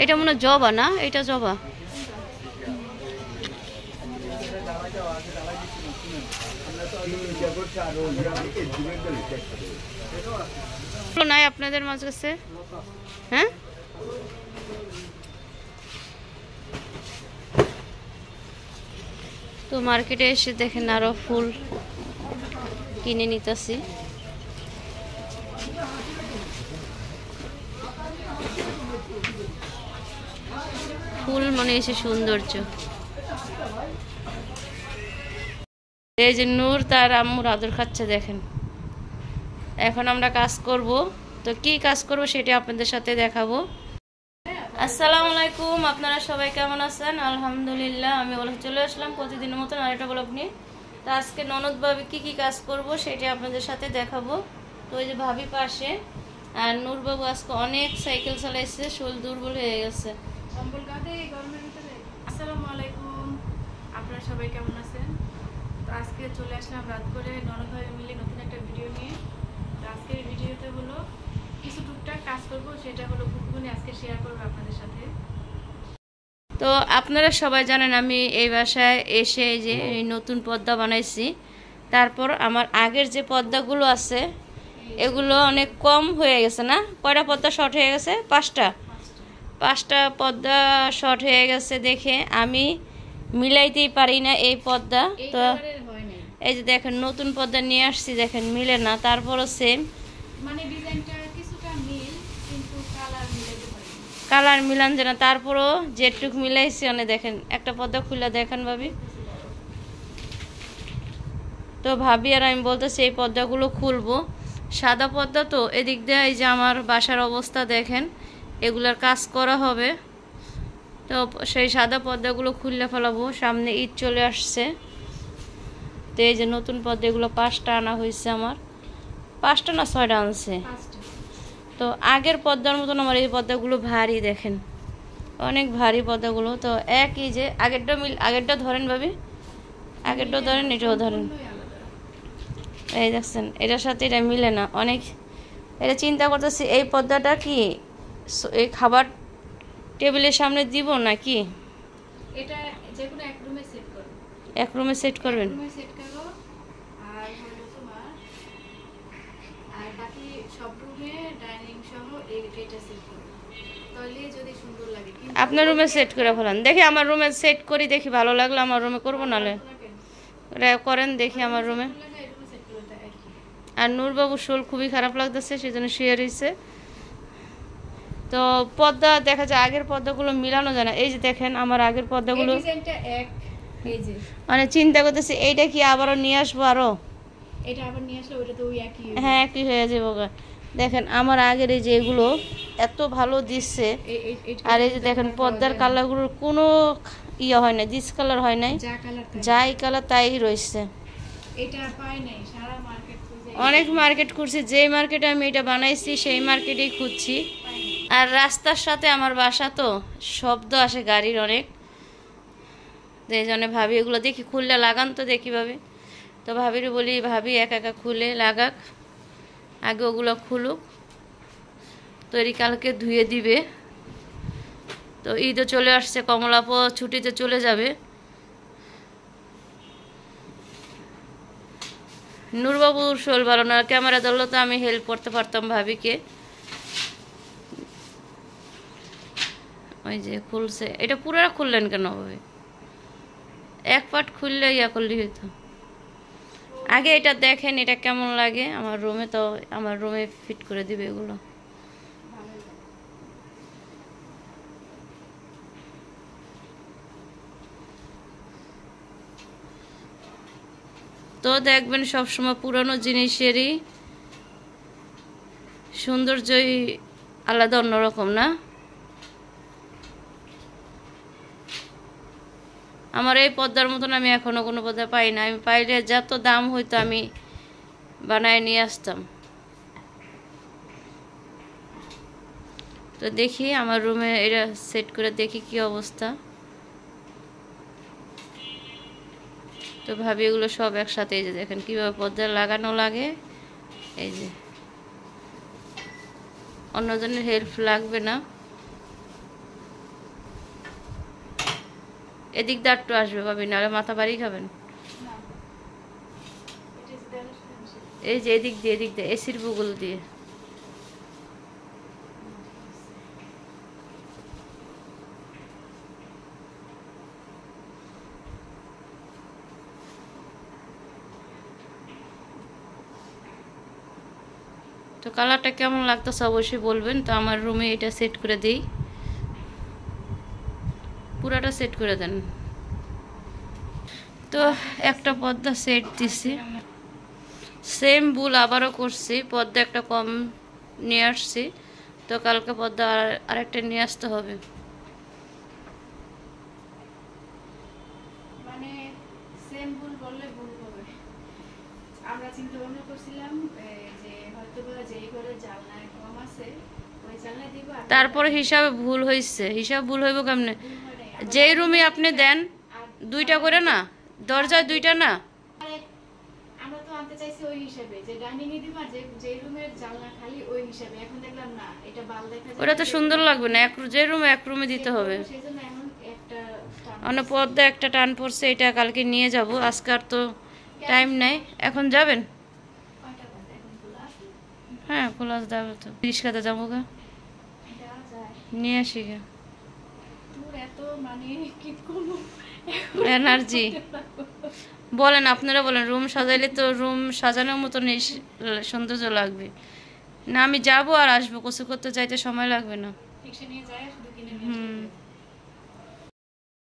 এটা মনে জবা না, এটা জবা নাই আপনাদের মাঝে কাছে। হ্যাঁ, তো মার্কেটে এসে দেখেন আরো ফুল কিনে নিতেছি। ফুল মানে এসে সৌন্দর্য। এই যে নূর তার আম্মুর আদর খাচ্ছে দেখেন। এখন আমরা কাজ করব, তো কি কাজ করব সেটা আপনাদের সাথে দেখাবো। আসসালামু আলাইকুম, আপনারা সবাই কেমন আছেন? আলহামদুলিল্লাহ, আমি চলে আসলাম প্রতিদিনের মতন আরেকটা ব্লগ নিয়ে। তো আজকে ননদ ভাবি কি কাজ করব সেটা আপনাদের সাথে দেখাবো। তো ওই যে ভাবি পাশে, আর নূরবাবু আজকে অনেক সাইকেল চালাইছে, শরীর দুর্বল হয়ে গেছে। আসসালামু আলাইকুম, আপনারা সবাই কেমন আছেন? তো আজকে চলে আসলাম রাত করে ননদ ভাই মিলে নতুন একটা ভিডিও নিয়ে। তো আজকের ভিডিওতে হলো কিছু টুকটাক কাজ করব, সেটা হলো গুনগুনি আজকে শেয়ার করবো আপনাদের সাথে। তো আপনারা সবাই জানেন আমি এই বাসায় এসে যে এই নতুন পর্দা বানাইছি। তারপর আমার আগের যে পর্দাগুলো আছে এগুলো অনেক কম হয়ে গেছে। না, কয়টা পর্দা শর্ট হয়ে গেছে? পাঁচটা পর্দা শর্ট হয়ে গেছে দেখে আমি মিলাইতেই পারি না এই পর্দা। তো এই যে দেখেন নতুন পর্দা নিয়ে আসছি, দেখেন মিলে না, তারপরও সেম মানে ডিজাইনটা কিছুটা মিল, কিন্তু কালার মিলাইতে পারি না, কালার মিলান যে না, তারপরও যেটুক মিলাইছি অনেক। দেখেন একটা পর্দা খুলে দেখেন ভাবি। তো ভাবি আর আমি বলতেছি এই পর্দাগুলো খুলবো, সাদা পর্দা। তো এদিক দিয়ে এই যে আমার বাসার অবস্থা দেখেন, এগুলার কাজ করা হবে। তো সেই সাদা পর্দাগুলো খুললে ফেলাবো, সামনে ঈদ চলে আসছে। তো এই যে নতুন পর্দা, এগুলো 5টা আনা হয়েছে আমার, 5টা না 6টা আনছে। তো আগের পর্দার মতন আমার এই পর্দাগুলো ভারী, দেখেন অনেক ভারী পর্দাগুলো। তো একই যে আগেরটা ধরেন ভাবি, আগেরটা ধরেন, এটাও ধরেন। এই দেখছেন এটার সাথে এটা মিলে না অনেক। এটা চিন্তা করতেছি এই পর্দাটা কি এই খাবার টেবিলের সামনে দিব নাকি এটা যে কোনো এক রুমে সেট করব। এক রুমে সেট করবেন? রুমে সেট করব, আর হলো তোমার আর বাকি সব রুমে ডাইনিং সহ এটা সেট করব, তাহলে যদি সুন্দর লাগে। কিন্তু আপনার রুমে সেট করে ফেলান, দেখি আমার রুমে সেট করি, দেখি ভালো লাগলো আমার রুমে করবো, নাহলে করেন দেখি আমার রুমে। আর নূরবাবুর শোল খুবই খারাপ লাগতেছে, সেজন্য শুয়ে রয়েছে। তো পর্দা দেখা যায় আগের পর্দাগুলো মিলানো যায় না। এই যে দেখেন আমার আগের পর্দাগুলো মানে চিন্তা করতেছি এইটা কি আবারও নিয়ে আসবো, আরো এটা আবার নিয়ে আসলে ওটা তো ওই একই, হ্যাঁ একই হয়ে যাবে। দেখেন আমার আগের এই যে এগুলো এত ভালো দিচ্ছে, আর এই যে দেখেন পর্দার কালারগুলোর কোনো ইয়ে হয় না, ডিসকালার হয় নাই, যাই কালার তাই রয়েছে। এটা পাই নাই, সারা মার্কেট অনেক মার্কেট করছি, যেই মার্কেটে আমি এটা বানাইছি সেই মার্কেটেই খুঁজছি। আর রাস্তার সাথে আমার বাসা, তো শব্দ আসে গাড়ির অনেক, এই জন্য ভাবি এগুলো দেখি খুললে লাগান, তো দেখি ভাবি। তো ভাবির বলি ভাবি একা একা খুলে লাগাক, আগে ওগুলো খুলুক, তৈরি কালকে ধুয়ে দিবে। তো ঈদও চলে আসছে, কমলাপো ছুটিতে চলে যাবে। নূরবাবুর শোল ভালো না, ক্যামেরা ধরলে তো আমি হেল্প করতে পারতাম ভাবিকে। ওই যে খুলছে, এটা পুরো খুললেন কেন ভাবে? এক পার্ট খুললে ইয়া করলেই হতো। আগে এটা দেখেন এটা কেমন লাগে আমার রুমে, তো আমার রুমে ফিট করে দিবে এগুলো। তো দেখবেন সবসময় পুরানো জিনিসেরই সৌন্দর্যই আলাদা, অন্যরকম না? আমার এই পর্দার মতন আমি এখনো কোনো পর্দা পাই না, আমি পাইলে যত দাম হইতো আমি বানায় নিয়ে আসতাম। তো দেখি আমার রুমে এটা সেট করে দেখি কি অবস্থা। তো ভাবি এগুলো সব একসাথে, এই যে দেখেন কিভাবে পর্দা লাগানো লাগে। এই যে অন্যজনের হেল্প লাগবে না, এদিক দিয়ে একটু আসবে ভাবি, নাহলে মাথা বাড়ি খাবেন। না, এটা যে দেওয়ালের সাথে মিশে গেছে। এই যে এদিক দিয়ে এসির বুগল দিয়ে। তো কালারটা কেমন লাগতেছে অবশ্যই বলবেন। তো আমার রুমে এটা সেট করে দিই, পুরাটা সেট করে দেন। তো একটা পর্দা সেট দিছি, সেম ভুল আবারও করছি, পর্দা একটা কম নিয়ে আসছি। তো কালকে পর্দা আরেকটা নিয়ে আসতে হবে। মানে সেম ভুল বললে ভুল হবে। আমরা চিন্তা ভাবনা করছিলাম যে হয়তো বা যেই ঘরে জানলায় কম আছে ওই জানলায় দিব, আর তারপরে হিসাবে ভুল হয়েছে। হিসাব ভুল হইব কেমনে? ভুল হয় নাই। যেই রুমে আপনি দেন দুইটা করে না, দরজায় দুইটা না। আমরা তো আনতে চাইছি ওই হিসাবে যে ডাইনিং এ দিব, আর যে রুমের জানলা খালি ওই হিসাবে। এখন দেখলাম না, এটা বাল দেখা যায়, ওটা তো সুন্দর লাগবে না, যে রুমে এক রুমে দিতে হবে। সেজন্য এখন একটা অন্য পর্দা একটা টান পড়ছে, এটা কালকে নিয়ে যাব। আজকে আর তো টাইম নাই। এখন যাবেন? কয়টা বাজে এখন? খোলা আছে? হ্যাঁ খোলা যাবে তো, রিক্সাতে যাবো গা, যাওয়া যায়। নিয়ে আসি গা। তোর এত মানে কি কোনো এনার্জি বলেন, আপনারা বলেন। রুম সাজাইলে তো রুম সাজানোর মতো সৌন্দর্য লাগবে না। আমি যাবো আর আসবো, কিছু করতে যাইতে সময় লাগবে না। রিক্সা নিয়ে যায়, শুধু কিনে নিয়ে আসবে।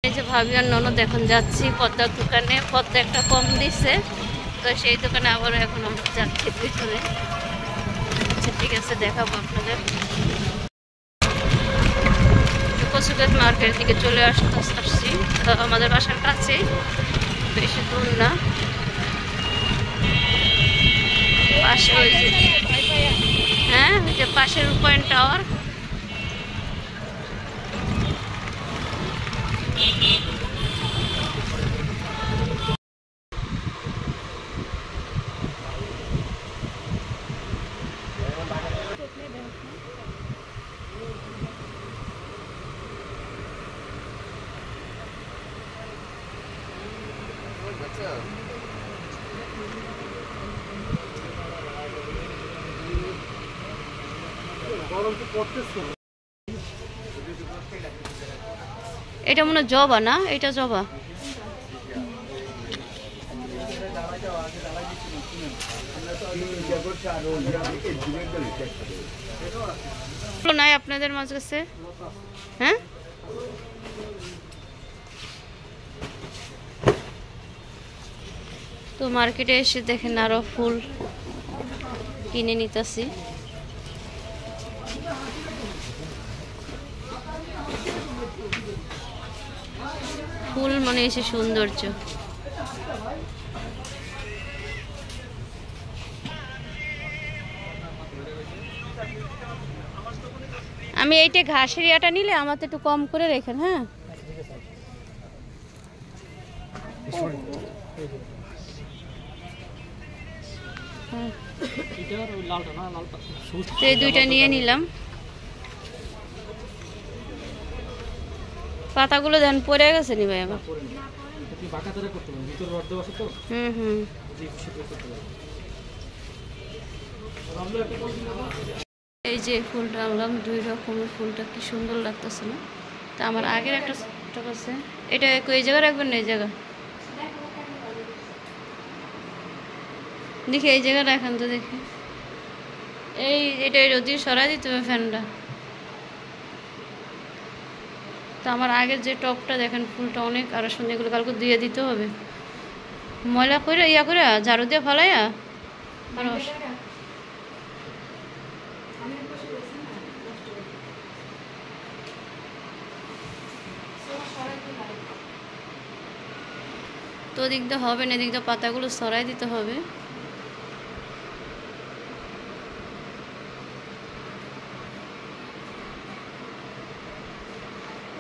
এই যে ভাবি আর ননদ এখন যাচ্ছি পদ্মার দোকানে। পদ্মা একটা কম দিছে, তো সেই দোকানে আবার এখন আমরা যাচ্ছি দুইজনে। আচ্ছা ঠিক আছে, দেখাবো আপনাদের। কচুগাছ মার্কেটের দিকে চলে আসছি, তো আমাদের বাসার কাছে, বেশি দূর না। পাশে ওই যে, হ্যাঁ ওই যে পাশের রূপায়ণ টাওয়ার। এটা মনে হয় জবা না? এটা জবা নাই আপনাদের মাঝে কাছে? হ্যাঁ তো মার্কেটে এসে দেখেন আরো ফুল কিনে নিতেছি। ফুল মানে এসে সৌন্দর্য। আমি এইটা ঘাসের ইয়াটা নিলে আমার তো একটু কম করে রেখেন। হ্যাঁ এই দুইটা নিয়ে নিলাম। পাতাগুলো দেন পরে গেছে নি ভাই আমার। হুম এই যে ফুলটা আনলাম, 2 রকমের। ফুলটা কি সুন্দর লাগতেছে না? তা আমার আগের একটা স্টক আছে, এটা এই জায়গায় রাখবেন না? এই জায়গা দেখি, এই জায়গা রাখেন তো দেখি। এটা রোদি সরাই দিতে হবে ফ্যানটা। তো আমার আগের যে টপটা দেখেন, ফুলটা অনেক আরো সুন্দর। এগুলো কালকে দিয়ে দিতে হবে, ময়লা করে ইয়া করে ঝাড়ু দিয়ে ফালাইয়া। আর তো ওদিক দিয়ে হবে না, এদিক দিয়ে পাতাগুলো সরাই দিতে হবে।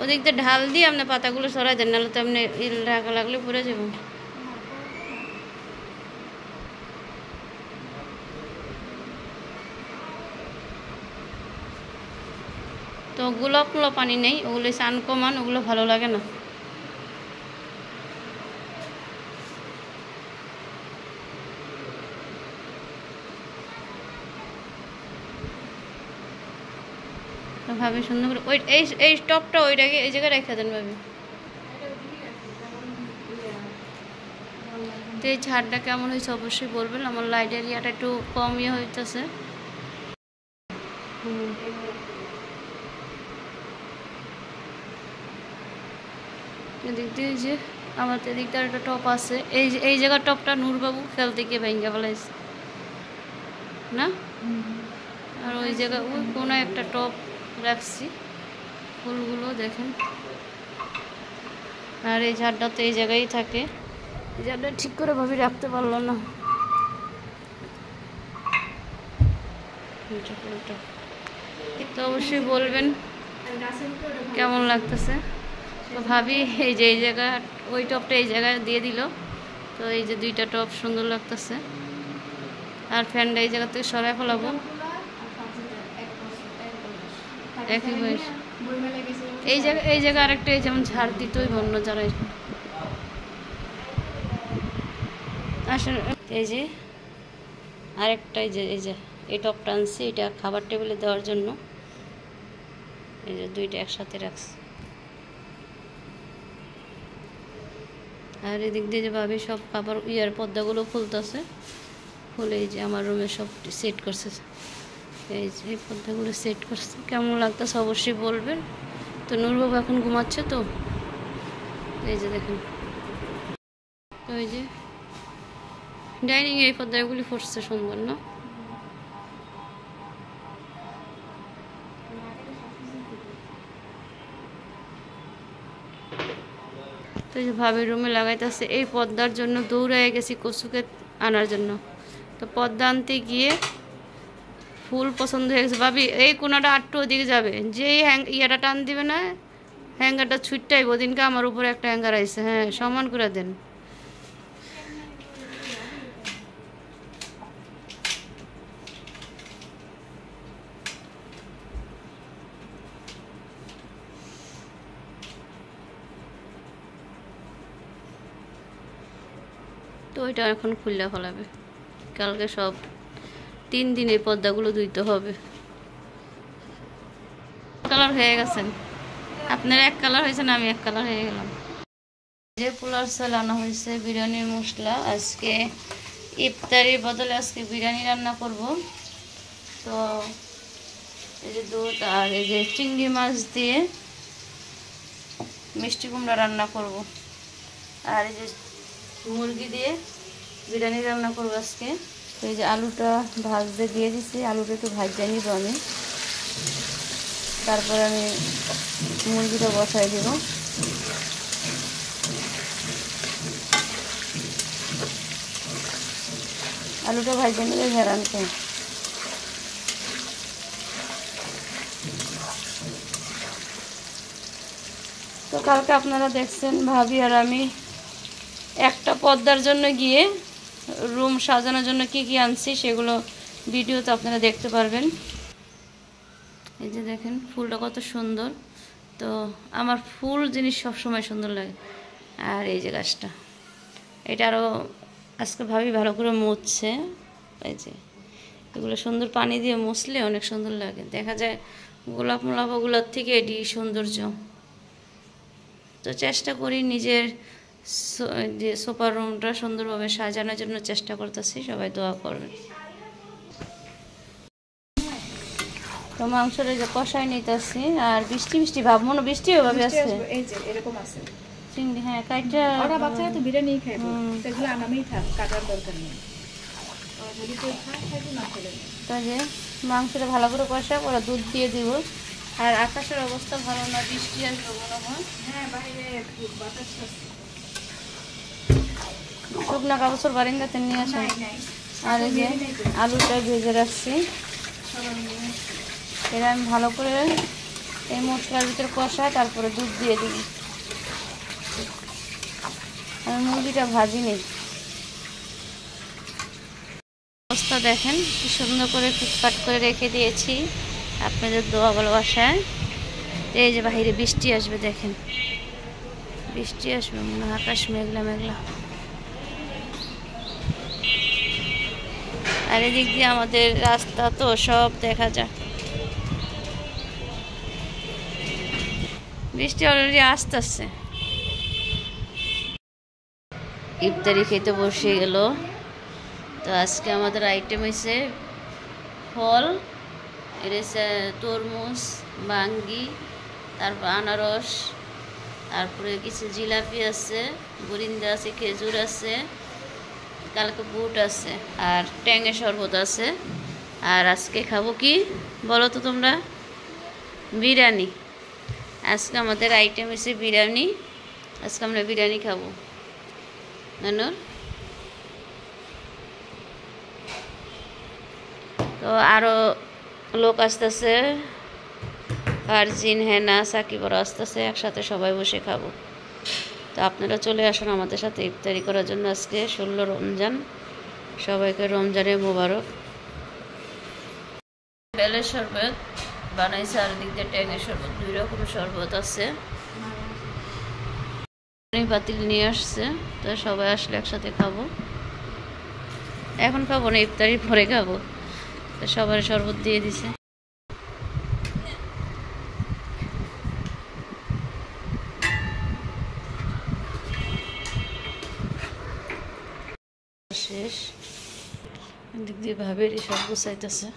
ওদিক দিয়ে ঢাল দিয়ে আপনি পাতাগুলো সরাই দেন, নাহলে তো আপনি ঢাকা লাগলে পড়ে যাব। তো ওগুলো পানি নেই, ওগুলো আনকমন, ওগুলো ভালো লাগে না। তো ভাবি সুন্দর করে ওই এই টপটা ওইটাকে এই জায়গায় রেখে দেন ভাবি। তো এই ছাড়টা কেমন হয়েছে অবশ্যই বলবেন। আমার লাইট এরিয়াটা একটু কম হইতেছে। এদিক দিয়ে যে আমার এদিক দিয়ে একটা টপ আছে, এই জায়গার টপটা নূরবাবু ফেলতে গিয়ে ভেঙে ফেলাইছে না। আর ওই জায়গায় ওই কোনো একটা টপ রাখছি, ফুলগুলো দেখেন। আর এই ঝাড়টা তো এই জায়গায় থাকে, এই ঝাড়টা ঠিক করে ভাবি রাখতে পারলো না। তো অবশ্যই বলবেন কেমন লাগতেছে। তো ভাবি এই যে এই জায়গা ওই টপটা এই জায়গায় দিয়ে দিল। তো এই যে দুইটা টপ সুন্দর লাগতেছে। আর ফ্যানটা এই জায়গা থেকে সরাই ফেলাবো। একই বয়স এই জায়গা আরেকটা এই যেমন ঝাড় দিতই অন্য যারা আসলে এই যে আরেকটা এই যে এই টপটা আনছি, এটা খাবার টেবিলে দেওয়ার জন্য। এই যে দুইটা একসাথে রাখছি। আর এদিক দিয়ে যে ভাবি সব খাবার পর্দাগুলো খুলতেছে, খুলে এই যে আমার রুমে সব সেট করছে। এই যে এই পর্দাগুলো সেট করছে, কেমন লাগতেছে অবশ্যই বলবেন। তো নূরবাবু এখন ঘুমাচ্ছে, তো এই যে দেখেন ওই যে ডাইনিং এই পর্দাগুলি ফুটছে সুন্দর না। তো এই যে ভাবির রুমে লাগাইতেছে, এই পর্দার জন্য দৌড়ায় গেছি কচুকে আনার জন্য। তো পর্দা আনতে গিয়ে ফুল পছন্দ হয়ে গেছে। ভাবি এই কোনাটা আটটু ওদিকে যাবে, যেই ইয়াটা টান দিবে না হ্যাঙ্গারটা ছুটটাইব। ওদিনকে আমার উপরে একটা হ্যাঙ্গার আইছে, হ্যাঁ সমান করে দেন। তো ওইটা এখন খুললে ফেলাবে, কালকে সব 3 দিনে পর্দাগুলো ধুইতে হবে। কালার হয়ে গেছেন আপনার, এক কালার হয়েছে না, আমি এক কালার হয়ে গেলাম। যে পোলার চাল আনা হয়েছে বিরিয়ানির মশলা, আজকে ইফতারির বদলে আজকে বিরিয়ানি রান্না করব। তো এই যে দুধ আর এই যে চিংড়ি মাছ দিয়ে মিষ্টি কুমড়া রান্না করব, আর এই যে মুরগি দিয়ে বিরিয়ানি রান্না করবো আজকে। তো এই যে আলুটা ভাজতে দিয়ে দিছি, আলুটা একটু ভাজতে নিব আমি, তারপরে আমি মুরগিটা বসাই দেব। আলুটা ভাজতে নিলে ঘেরানতে। তো কালকে আপনারা দেখছেন ভাবি আর আমি একটা পর্দার জন্য গিয়ে রুম সাজানোর জন্য কি কি আনছি সেগুলো ভিডিওতে আপনারা দেখতে পারবেন। এই যে দেখেন ফুলটা কত সুন্দর। তো আমার ফুল জিনিস সব সময় সুন্দর লাগে। আর এই যে গাছটা, এটা আরও আজকে ভাবি ভালো করে মুছছে। এই যে এগুলো সুন্দর পানি দিয়ে মুছলে অনেক সুন্দর লাগে, দেখা যায় গোলাপ মোলাপ ওগুলোর থেকে এটি সৌন্দর্য। তো চেষ্টা করি নিজের যে সোফার রুমটা সুন্দরভাবে সাজানোর জন্য চেষ্টা করতেছি, সবাই দোয়া করবেন। তো মাংসটা যে কষাই নিতেছি, আর বৃষ্টি বৃষ্টি ভাব, মনে বৃষ্টি ভাবে আছে। এই যে এরকম আছে চিংড়ি, হ্যাঁ কাইটা ওরা বাচ্চারা তো বিরিয়ানি খাইবো, সেগুলো আনামেই থাক, কাটার দরকার নেই। যদি কেউ খায় খাইবো, না খেলে তো যে মাংসটা ভালো করে কষা ওরা দুধ দিয়ে দিব। আর আকাশের অবস্থা ভালো না, বৃষ্টি আসবে মনে হয়। হ্যাঁ বাইরে বাতাস আছে। শুকনা কাগজের বারিন্দাতে নিয়ে আসেন। আর এই যে আলুটা ভেজে রাখছি, এরা আমি ভালো করে এই মশলার ভিতরে কষা, তারপরে দুধ দিয়ে দিই। আমি মুরগিটা ভাজি নেই। অবস্থা দেখেন কি সুন্দর করে ফিটফাট করে রেখে দিয়েছি আপনাদের দোয়া ভালোবাসায়। এই যে বাইরে বৃষ্টি আসবে, দেখেন বৃষ্টি আসবে মনে হয়, আকাশ মেঘলা মেঘলা। আর এদিক দিয়ে আমাদের রাস্তা তো সব দেখা যায়। বৃষ্টি অলরেডি আসতেছে। ইফতারি খেতে বসে গেল। তো আজকে আমাদের আইটেম হয়েছে ফল, এর হচ্ছে তরমুজ, বাঙ্গি, তারপর আনারস, তারপরে কিছু জিলাপি আছে, বুরিন্দা আছে, খেজুর আছে, কালকে বুট আছে, আর ট্যাঙের শরবত আছে। আর আজকে খাবো কি বলো তো তোমরা? বিরিয়ানি। আজকে আমাদের আইটেম হচ্ছে বিরিয়ানি। আজকে আমরা বিরিয়ানি খাবো। নানুর তো আরও লোক আসতেছে, ফারজিন, হেনা, সাকিবরা আসতেছে, একসাথে সবাই বসে খাবো। তো আপনারা চলে আসুন আমাদের সাথে ইফতারি করার জন্য। আজকে 16 রমজান, সবাইকে রমজানের মোবারক। বেলের শরবত বানাইছে, আর দিক দিয়ে ট্যাঙের শরবত, 2 রকমের শরবত আছে। পাতিল নিয়ে আসছে, তো সবাই আসলে একসাথে খাবো। এখন খাবো না, ইফতারির পরে খাবো। তো সবার শরবত দিয়ে দিছে। শেষ, দিক দিয়ে ভাবেরই সব গুছাইতেছে।